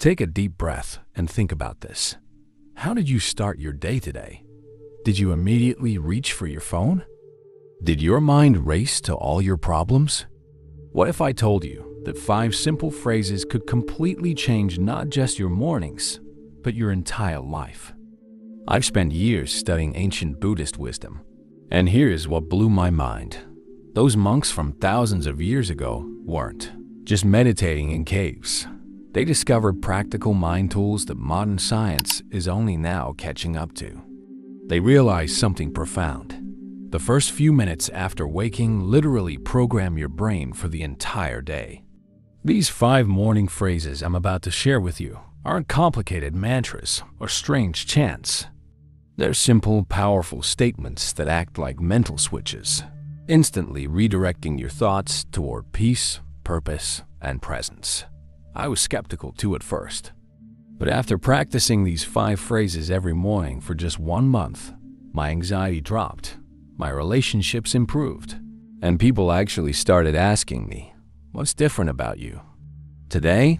Take a deep breath and think about this. How did you start your day today? Did you immediately reach for your phone? Did your mind race to all your problems? What if I told you that 5 simple phrases could completely change not just your mornings, but your entire life? I've spent years studying ancient Buddhist wisdom, and here's what blew my mind. Those monks from thousands of years ago weren't just meditating in caves. They discovered practical mind tools that modern science is only now catching up to. They realized something profound. The first few minutes after waking literally program your brain for the entire day. These 5 morning phrases I'm about to share with you aren't complicated mantras or strange chants. They're simple, powerful statements that act like mental switches, instantly redirecting your thoughts toward peace, purpose, and presence. I was skeptical too at first, but after practicing these 5 phrases every morning for just 1 month, my anxiety dropped, my relationships improved, and people actually started asking me, "What's different about you?" Today,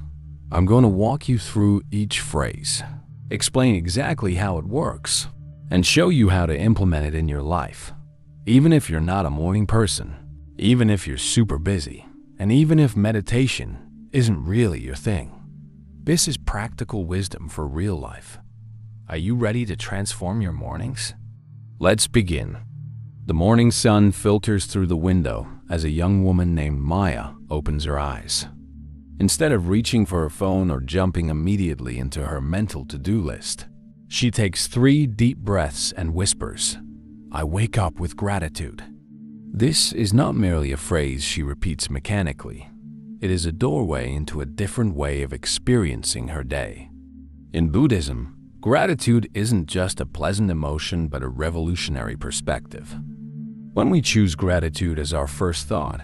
I'm going to walk you through each phrase, explain exactly how it works, and show you how to implement it in your life. Even if you're not a morning person, even if you're super busy, and even if meditation isn't really your thing. This is practical wisdom for real life. Are you ready to transform your mornings? Let's begin. The morning sun filters through the window as a young woman named Maya opens her eyes. Instead of reaching for her phone or jumping immediately into her mental to-do list, she takes 3 deep breaths and whispers, "I wake up with gratitude." This is not merely a phrase she repeats mechanically. It is a doorway into a different way of experiencing her day. In Buddhism, gratitude isn't just a pleasant emotion but a revolutionary perspective. When we choose gratitude as our first thought,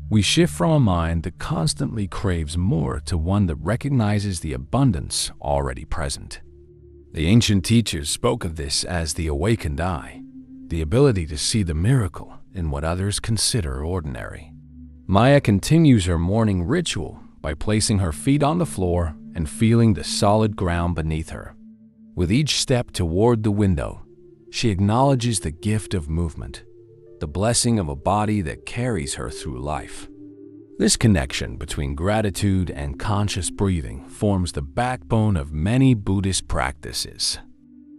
we shift from a mind that constantly craves more to one that recognizes the abundance already present. The ancient teachers spoke of this as the awakened eye, the ability to see the miracle in what others consider ordinary. Maya continues her morning ritual by placing her feet on the floor and feeling the solid ground beneath her. With each step toward the window, she acknowledges the gift of movement, the blessing of a body that carries her through life. This connection between gratitude and conscious breathing forms the backbone of many Buddhist practices.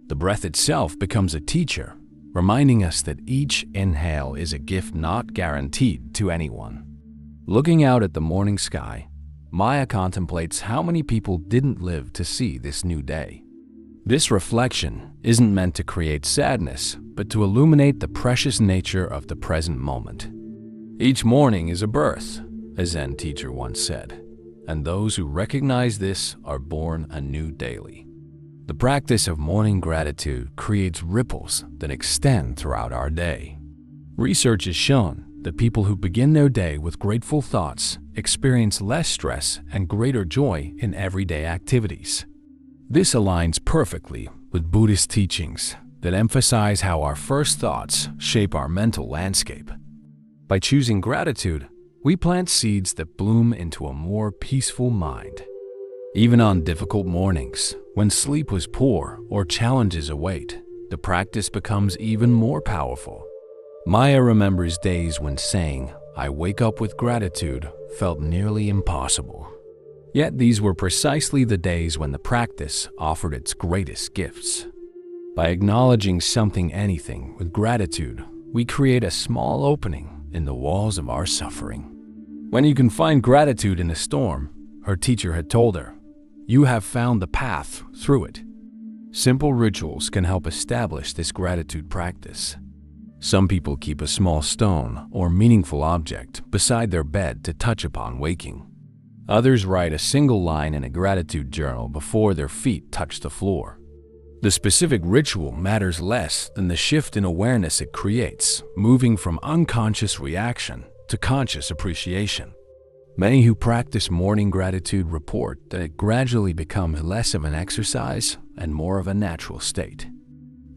The breath itself becomes a teacher, reminding us that each inhale is a gift not guaranteed to anyone. Looking out at the morning sky, Maya contemplates how many people didn't live to see this new day. This reflection isn't meant to create sadness, but to illuminate the precious nature of the present moment. Each morning is a birth, a Zen teacher once said, and those who recognize this are born anew daily. The practice of morning gratitude creates ripples that extend throughout our day. Research has shown that people who begin their day with grateful thoughts experience less stress and greater joy in everyday activities. This aligns perfectly with Buddhist teachings that emphasize how our first thoughts shape our mental landscape. By choosing gratitude, we plant seeds that bloom into a more peaceful mind. Even on difficult mornings, when sleep was poor or challenges await, the practice becomes even more powerful. Maya remembers days when saying, "I wake up with gratitude," felt nearly impossible. Yet these were precisely the days when the practice offered its greatest gifts. By acknowledging anything with gratitude, we create a small opening in the walls of our suffering. When you can find gratitude in a storm, her teacher had told her, you have found the path through it. Simple rituals can help establish this gratitude practice. Some people keep a small stone or meaningful object beside their bed to touch upon waking. Others write a single line in a gratitude journal before their feet touch the floor. The specific ritual matters less than the shift in awareness it creates, moving from unconscious reaction to conscious appreciation. Many who practice morning gratitude report that it gradually becomes less of an exercise and more of a natural state.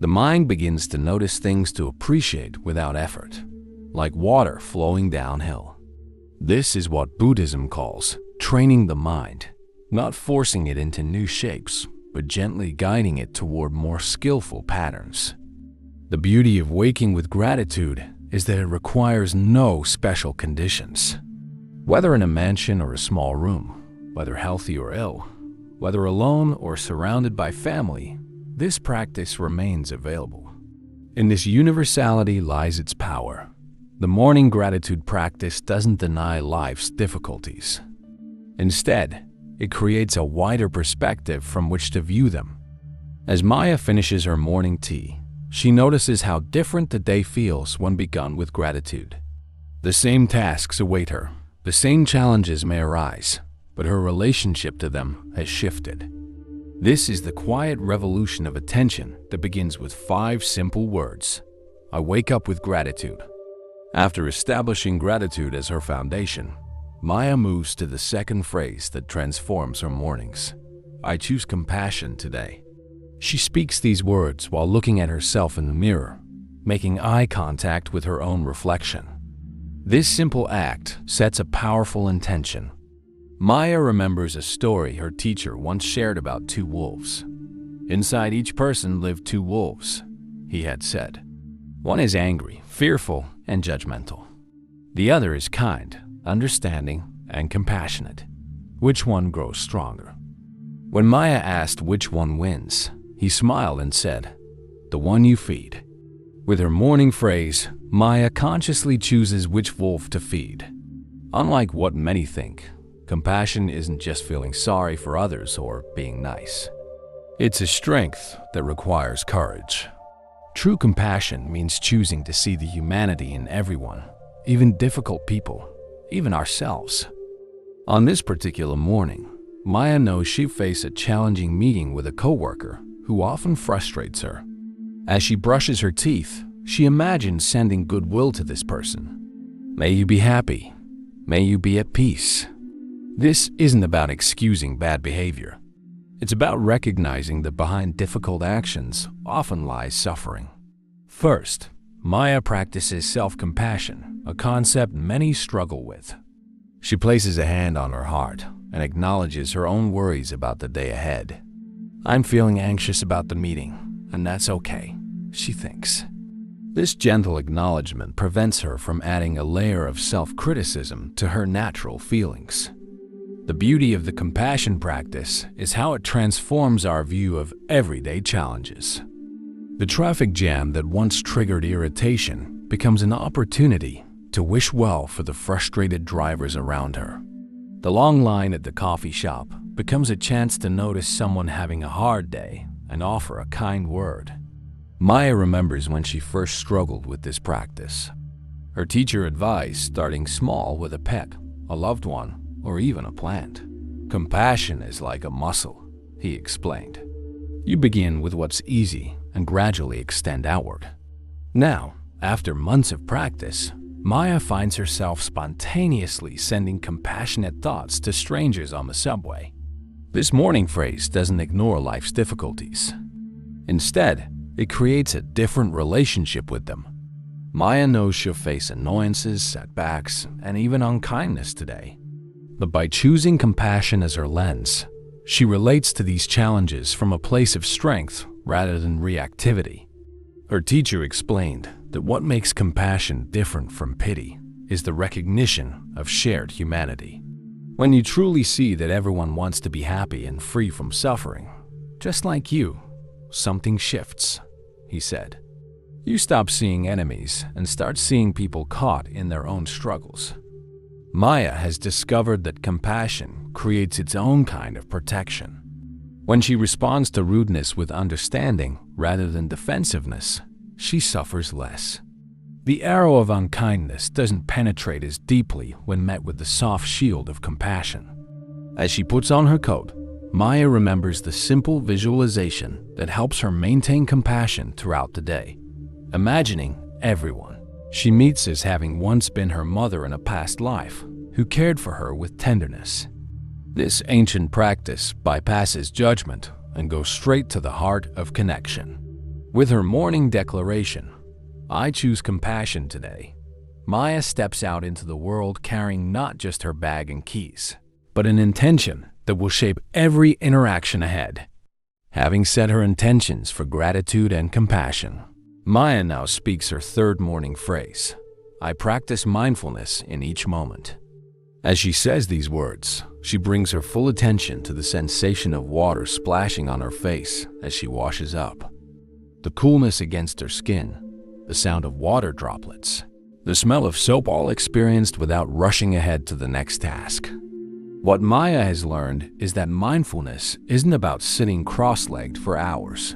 The mind begins to notice things to appreciate without effort, like water flowing downhill. This is what Buddhism calls training the mind. not forcing it into new shapes, but gently guiding it toward more skillful patterns. The beauty of waking with gratitude is that it requires no special conditions. Whether in a mansion or a small room, whether healthy or ill, whether alone or surrounded by family, this practice remains available. In this universality lies its power. The morning gratitude practice doesn't deny life's difficulties. Instead, it creates a wider perspective from which to view them. As Maya finishes her morning tea, she notices how different the day feels when begun with gratitude. The same tasks await her, the same challenges may arise, but her relationship to them has shifted. This is the quiet revolution of attention that begins with 5 simple words. I wake up with gratitude. After establishing gratitude as her foundation, Maya moves to the second phrase that transforms her mornings. I choose compassion today. She speaks these words while looking at herself in the mirror, making eye contact with her own reflection. This simple act sets a powerful intention. Maya remembers a story her teacher once shared about 2 wolves. Inside each person lived 2 wolves, he had said. One is angry, fearful, and judgmental. The other is kind, understanding, and compassionate. Which one grows stronger? When Maya asked which one wins, he smiled and said, the one you feed. With her morning phrase, Maya consciously chooses which wolf to feed. Unlike what many think, compassion isn't just feeling sorry for others or being nice. It's a strength that requires courage. True compassion means choosing to see the humanity in everyone, even difficult people, even ourselves. On this particular morning, Maya knows she faces a challenging meeting with a coworker who often frustrates her. As she brushes her teeth, she imagines sending goodwill to this person. May you be happy. May you be at peace. This isn't about excusing bad behavior. It's about recognizing that behind difficult actions often lies suffering. First, Maya practices self-compassion, a concept many struggle with. She places a hand on her heart and acknowledges her own worries about the day ahead. I'm feeling anxious about the meeting, and that's okay, she thinks. This gentle acknowledgement prevents her from adding a layer of self-criticism to her natural feelings. The beauty of the compassion practice is how it transforms our view of everyday challenges. The traffic jam that once triggered irritation becomes an opportunity to wish well for the frustrated drivers around her. The long line at the coffee shop becomes a chance to notice someone having a hard day and offer a kind word. Maya remembers when she first struggled with this practice. Her teacher advised starting small with a pet, a loved one, or even a plant. Compassion is like a muscle, he explained. You begin with what's easy and gradually extend outward. Now, after months of practice, Maya finds herself spontaneously sending compassionate thoughts to strangers on the subway. This morning phrase doesn't ignore life's difficulties. Instead, it creates a different relationship with them. Maya knows she'll face annoyances, setbacks, and even unkindness today. But by choosing compassion as her lens, she relates to these challenges from a place of strength rather than reactivity. Her teacher explained that what makes compassion different from pity is the recognition of shared humanity. When you truly see that everyone wants to be happy and free from suffering, just like you, something shifts, he said. You stop seeing enemies and start seeing people caught in their own struggles. Maya has discovered that compassion creates its own kind of protection. When she responds to rudeness with understanding rather than defensiveness, she suffers less. The arrow of unkindness doesn't penetrate as deeply when met with the soft shield of compassion. As she puts on her coat, Maya remembers the simple visualization that helps her maintain compassion throughout the day. Imagining everyone she meets as having once been her mother in a past life, who cared for her with tenderness. This ancient practice bypasses judgment and goes straight to the heart of connection. With her morning declaration, I choose compassion today, Maya steps out into the world carrying not just her bag and keys, but an intention that will shape every interaction ahead. Having set her intentions for gratitude and compassion, Maya now speaks her third morning phrase, "I practice mindfulness in each moment." As she says these words, she brings her full attention to the sensation of water splashing on her face as she washes up. The coolness against her skin, the sound of water droplets, the smell of soap, all experienced without rushing ahead to the next task. What Maya has learned is that mindfulness isn't about sitting cross-legged for hours.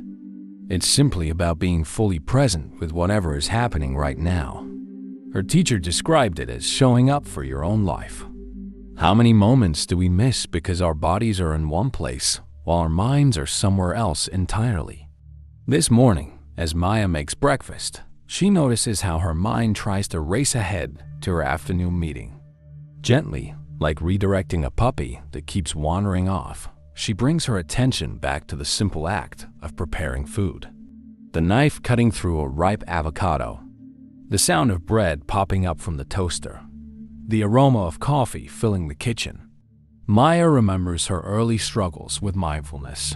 It's simply about being fully present with whatever is happening right now. Her teacher described it as showing up for your own life. How many moments do we miss because our bodies are in one place while our minds are somewhere else entirely? This morning, as Maya makes breakfast, she notices how her mind tries to race ahead to her afternoon meeting. Gently, like redirecting a puppy that keeps wandering off, she brings her attention back to the simple act of preparing food. The knife cutting through a ripe avocado, the sound of bread popping up from the toaster, the aroma of coffee filling the kitchen. Maya remembers her early struggles with mindfulness.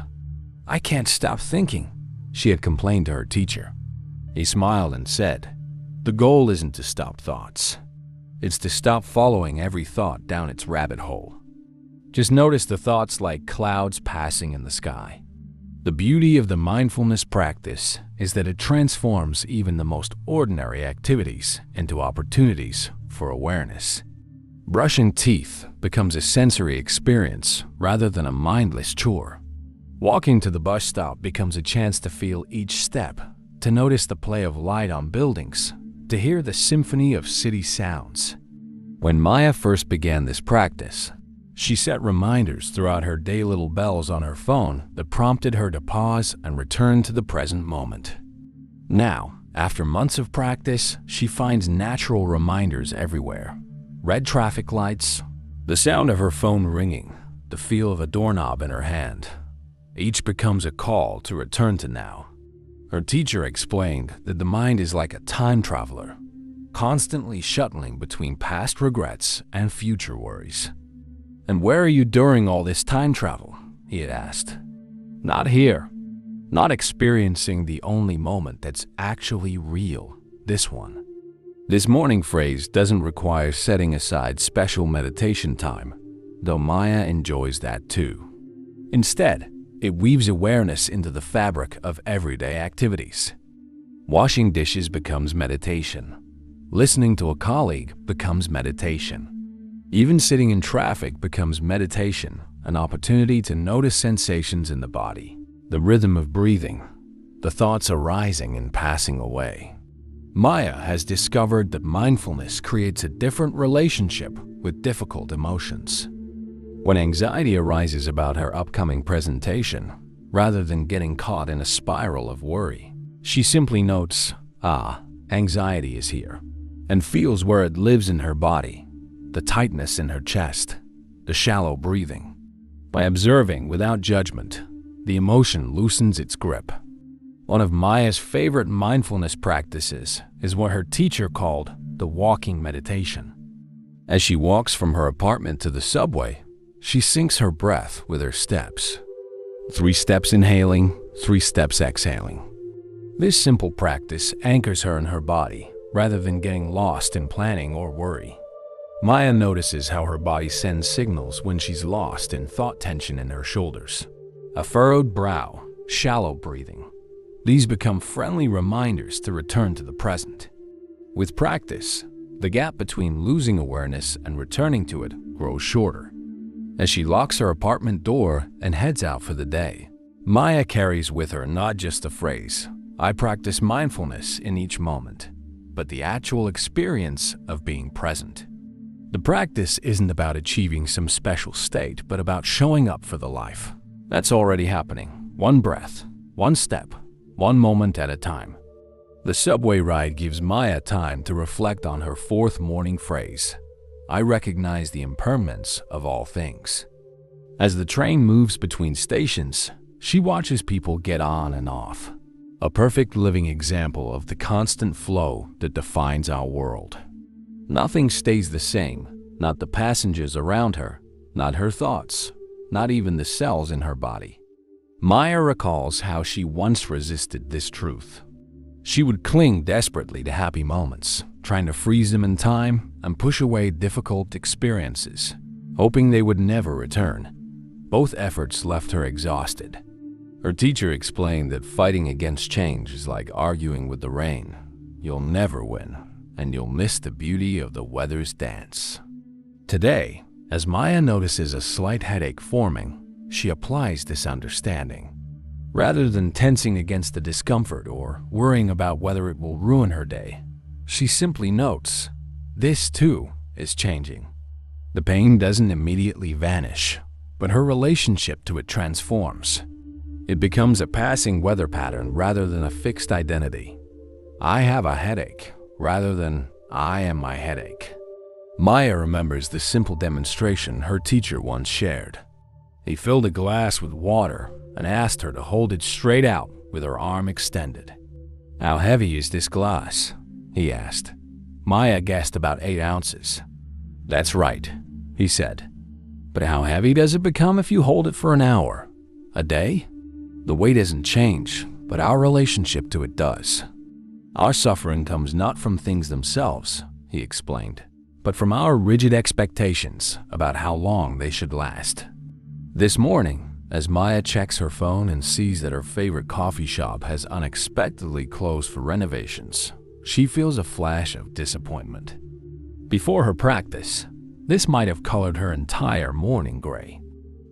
"I can't stop thinking," she had complained to her teacher. He smiled and said, "The goal isn't to stop thoughts. It's to stop following every thought down its rabbit hole. Just notice the thoughts like clouds passing in the sky." The beauty of the mindfulness practice is that it transforms even the most ordinary activities into opportunities for awareness. Brushing teeth becomes a sensory experience rather than a mindless chore. Walking to the bus stop becomes a chance to feel each step, to notice the play of light on buildings, to hear the symphony of city sounds. When Maya first began this practice, she set reminders throughout her day, little bells on her phone that prompted her to pause and return to the present moment. Now, after months of practice, she finds natural reminders everywhere. Red traffic lights, the sound of her phone ringing, the feel of a doorknob in her hand. Each becomes a call to return to now. Her teacher explained that the mind is like a time traveler, constantly shuttling between past regrets and future worries. "And where are you during all this time travel?" he had asked. "Not here. Not experiencing the only moment that's actually real, this one." This morning phrase doesn't require setting aside special meditation time, though Maya enjoys that too. Instead, it weaves awareness into the fabric of everyday activities. Washing dishes becomes meditation. Listening to a colleague becomes meditation. Even sitting in traffic becomes meditation, an opportunity to notice sensations in the body, the rhythm of breathing, the thoughts arising and passing away. Maya has discovered that mindfulness creates a different relationship with difficult emotions. When anxiety arises about her upcoming presentation, rather than getting caught in a spiral of worry, she simply notes, anxiety is here, and feels where it lives in her body, the tightness in her chest, the shallow breathing. By observing without judgment, the emotion loosens its grip. One of Maya's favorite mindfulness practices is what her teacher called the walking meditation. As she walks from her apartment to the subway, she syncs her breath with her steps. 3 steps inhaling, 3 steps exhaling. This simple practice anchors her in her body rather than getting lost in planning or worry. Maya notices how her body sends signals when she's lost in thought tension in her shoulders. A furrowed brow, shallow breathing. These become friendly reminders to return to the present. With practice, the gap between losing awareness and returning to it grows shorter. As she locks her apartment door and heads out for the day, Maya carries with her not just the phrase, "I practice mindfulness in each moment," but the actual experience of being present. The practice isn't about achieving some special state, but about showing up for the life that's already happening, one breath, one step, one moment at a time. The subway ride gives Maya time to reflect on her 4th morning phrase, "I recognize the impermanence of all things." As the train moves between stations, she watches people get on and off, a perfect living example of the constant flow that defines our world. Nothing stays the same, not the passengers around her, not her thoughts, not even the cells in her body. Maya recalls how she once resisted this truth. She would cling desperately to happy moments, trying to freeze them in time and push away difficult experiences, hoping they would never return. Both efforts left her exhausted. Her teacher explained that fighting against change is like arguing with the rain. You'll never win, and you'll miss the beauty of the weather's dance. Today, as Maya notices a slight headache forming, she applies this understanding. Rather than tensing against the discomfort or worrying about whether it will ruin her day, she simply notes, this too is changing. The pain doesn't immediately vanish, but her relationship to it transforms. It becomes a passing weather pattern rather than a fixed identity. I have a headache rather than I am my headache. Maya remembers the simple demonstration her teacher once shared. He filled a glass with water and asked her to hold it straight out with her arm extended. "How heavy is this glass?" he asked. Maya guessed about 8 ounces. "That's right," he said. "But how heavy does it become if you hold it for an hour? A day? The weight doesn't change, but our relationship to it does. Our suffering comes not from things themselves," he explained, "but from our rigid expectations about how long they should last." This morning, as Maya checks her phone and sees that her favorite coffee shop has unexpectedly closed for renovations, she feels a flash of disappointment. Before her practice, this might have colored her entire morning gray.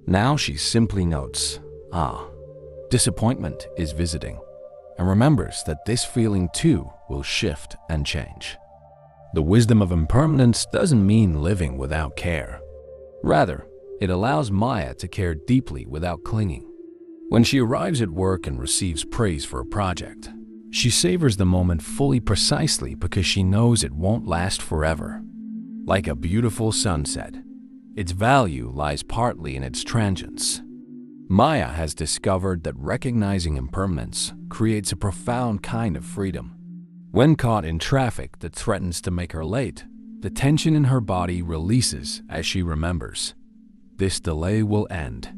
Now she simply notes, disappointment is visiting, and remembers that this feeling too will shift and change. The wisdom of impermanence doesn't mean living without care. Rather, it allows Maya to care deeply without clinging. When she arrives at work and receives praise for a project, she savors the moment fully precisely because she knows it won't last forever. Like a beautiful sunset, its value lies partly in its transience. Maya has discovered that recognizing impermanence creates a profound kind of freedom. When caught in traffic that threatens to make her late, the tension in her body releases as she remembers. This delay will end.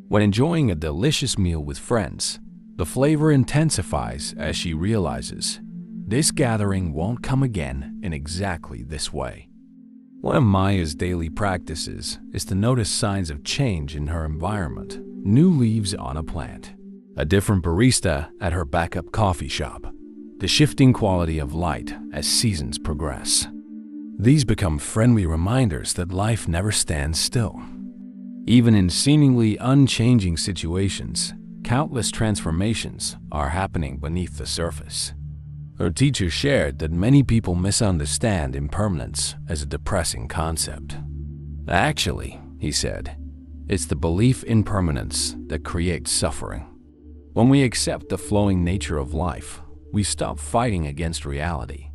When enjoying a delicious meal with friends, the flavor intensifies as she realizes, this gathering won't come again in exactly this way. One of Maya's daily practices is to notice signs of change in her environment. New leaves on a plant, a different barista at her backup coffee shop, the shifting quality of light as seasons progress. These become friendly reminders that life never stands still. Even in seemingly unchanging situations, countless transformations are happening beneath the surface. Her teacher shared that many people misunderstand impermanence as a depressing concept. Actually, he said, it's the belief in permanence that creates suffering. When we accept the flowing nature of life, we stop fighting against reality.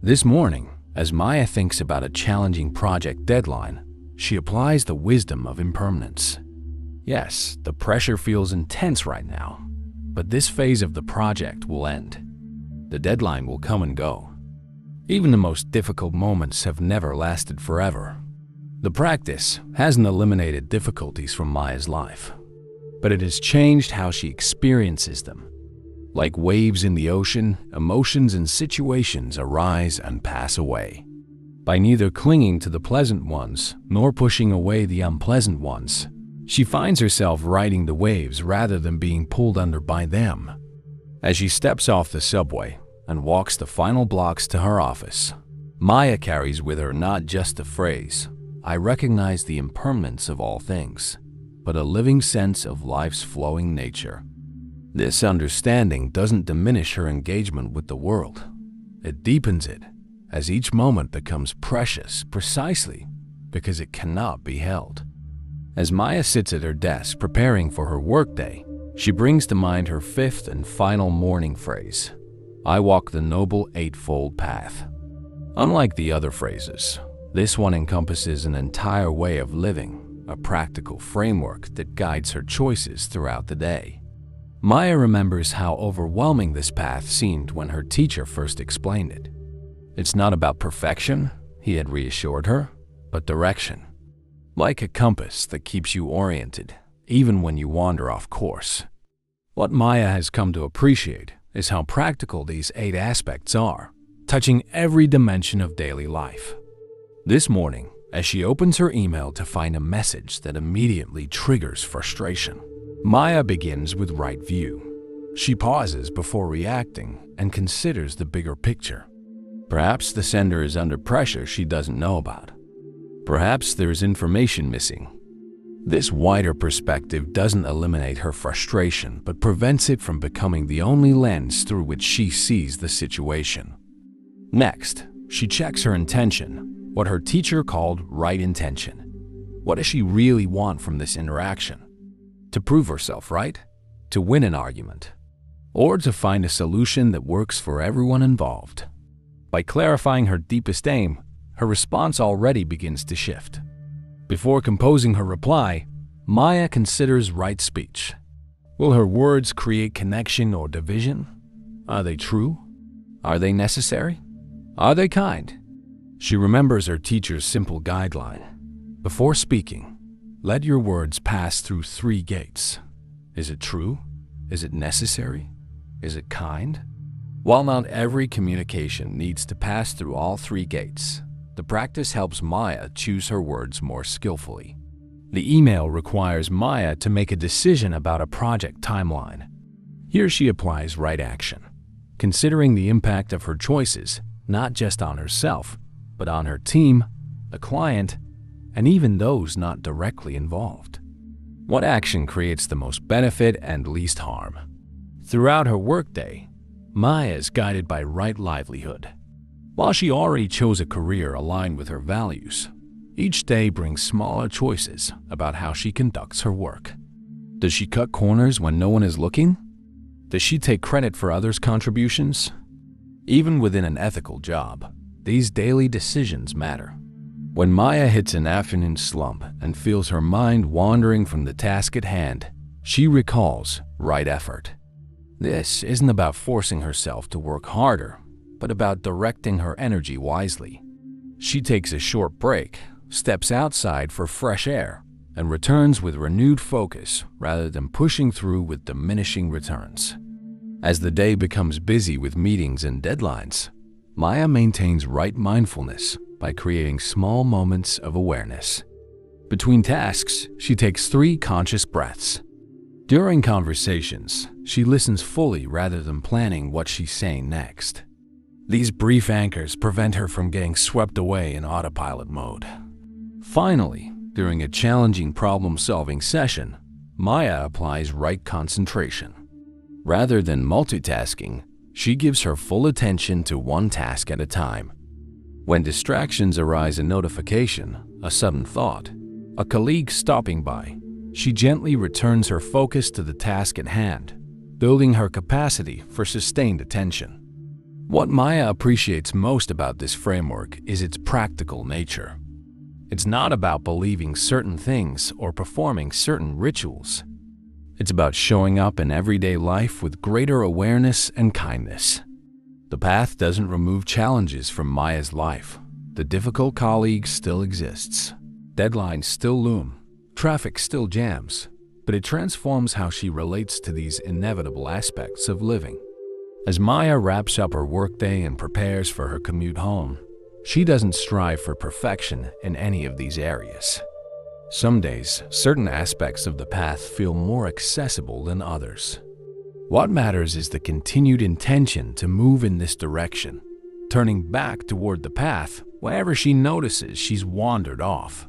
This morning, as Maya thinks about a challenging project deadline, she applies the wisdom of impermanence. Yes, the pressure feels intense right now, but this phase of the project will end. The deadline will come and go. Even the most difficult moments have never lasted forever. The practice hasn't eliminated difficulties from Maya's life, but it has changed how she experiences them. Like waves in the ocean, emotions and situations arise and pass away. By neither clinging to the pleasant ones nor pushing away the unpleasant ones, she finds herself riding the waves rather than being pulled under by them. As she steps off the subway and walks the final blocks to her office, Maya carries with her not just the phrase, "I recognize the impermanence of all things," but a living sense of life's flowing nature. This understanding doesn't diminish her engagement with the world. It deepens it, as each moment becomes precious precisely because it cannot be held. As Maya sits at her desk preparing for her workday, she brings to mind her fifth and final morning phrase, "I walk the noble eightfold path." Unlike the other phrases, this one encompasses an entire way of living, a practical framework that guides her choices throughout the day. Maya remembers how overwhelming this path seemed when her teacher first explained it. It's not about perfection, he had reassured her, but direction. like a compass that keeps you oriented, even when you wander off course. What Maya has come to appreciate is how practical these 8 aspects are, touching every dimension of daily life. This morning, as she opens her email to find a message that immediately triggers frustration, Maya begins with right view. She pauses before reacting and considers the bigger picture. Perhaps the sender is under pressure she doesn't know about. Perhaps there is information missing. This wider perspective doesn't eliminate her frustration, but prevents it from becoming the only lens through which she sees the situation. Next, she checks her intention, what her teacher called right intention. What does she really want from this interaction? To prove herself right? To win an argument? Or to find a solution that works for everyone involved? By clarifying her deepest aim, her response already begins to shift. Before composing her reply, Maya considers right speech. Will her words create connection or division? Are they true? Are they necessary? Are they kind? She remembers her teacher's simple guideline. Before speaking, let your words pass through 3 gates. Is it true? Is it necessary? Is it kind? While not every communication needs to pass through all 3 gates, the practice helps Maya choose her words more skillfully. The email requires Maya to make a decision about a project timeline. Here she applies right action, considering the impact of her choices, not just on herself, but on her team, the client, and even those not directly involved. What action creates the most benefit and least harm? Throughout her workday, Maya is guided by right livelihood. While she already chose a career aligned with her values, each day brings smaller choices about how she conducts her work. Does she cut corners when no one is looking? Does she take credit for others' contributions? Even within an ethical job, these daily decisions matter. When Maya hits an afternoon slump and feels her mind wandering from the task at hand, she recalls right effort. This isn't about forcing herself to work harder, but about directing her energy wisely. She takes a short break, steps outside for fresh air, and returns with renewed focus rather than pushing through with diminishing returns. As the day becomes busy with meetings and deadlines, Maya maintains right mindfulness by creating small moments of awareness. Between tasks, she takes 3 conscious breaths. During conversations, she listens fully rather than planning what she's saying next. These brief anchors prevent her from getting swept away in autopilot mode. Finally, during a challenging problem-solving session, Maya applies right concentration. Rather than multitasking, she gives her full attention to one task at a time. When distractions arise, a notification, a sudden thought, a colleague stopping by, she gently returns her focus to the task at hand, building her capacity for sustained attention. What Maya appreciates most about this framework is its practical nature. It's not about believing certain things or performing certain rituals. It's about showing up in everyday life with greater awareness and kindness. The path doesn't remove challenges from Maya's life. The difficult colleague still exists. Deadlines still loom. Traffic still jams. But it transforms how she relates to these inevitable aspects of living. As Maya wraps up her workday and prepares for her commute home, she doesn't strive for perfection in any of these areas. Some days, certain aspects of the path feel more accessible than others. What matters is the continued intention to move in this direction, turning back toward the path whenever she notices she's wandered off.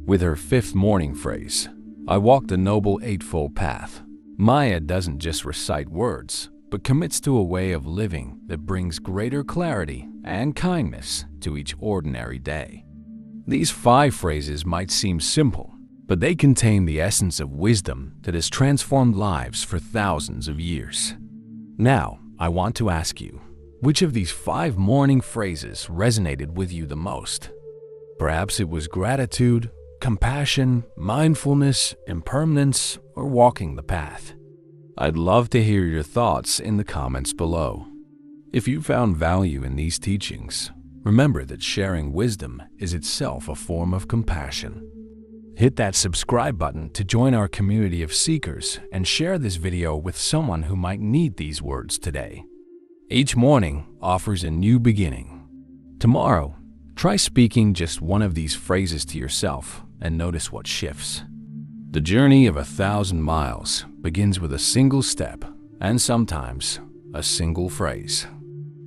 With her 5th morning phrase, "I walk the Noble Eightfold Path," Maya doesn't just recite words, but commits to a way of living that brings greater clarity and kindness to each ordinary day. These 5 phrases might seem simple, but they contain the essence of wisdom that has transformed lives for thousands of years. Now, I want to ask you, which of these 5 morning phrases resonated with you the most? Perhaps it was gratitude, compassion, mindfulness, impermanence, or walking the path. I'd love to hear your thoughts in the comments below. If you found value in these teachings, remember that sharing wisdom is itself a form of compassion. Hit that subscribe button to join our community of seekers and share this video with someone who might need these words today. Each morning offers a new beginning. Tomorrow, try speaking just one of these phrases to yourself and notice what shifts. The journey of 1,000 miles begins with a single step and sometimes a single phrase.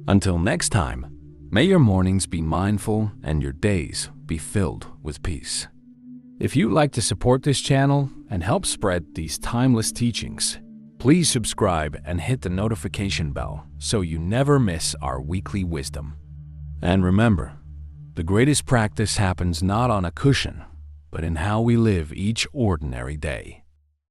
Until next time, may your mornings be mindful and your days be filled with peace. If you'd like to support this channel and help spread these timeless teachings, please subscribe and hit the notification bell so you never miss our weekly wisdom. And remember, the greatest practice happens not on a cushion, but in how we live each ordinary day.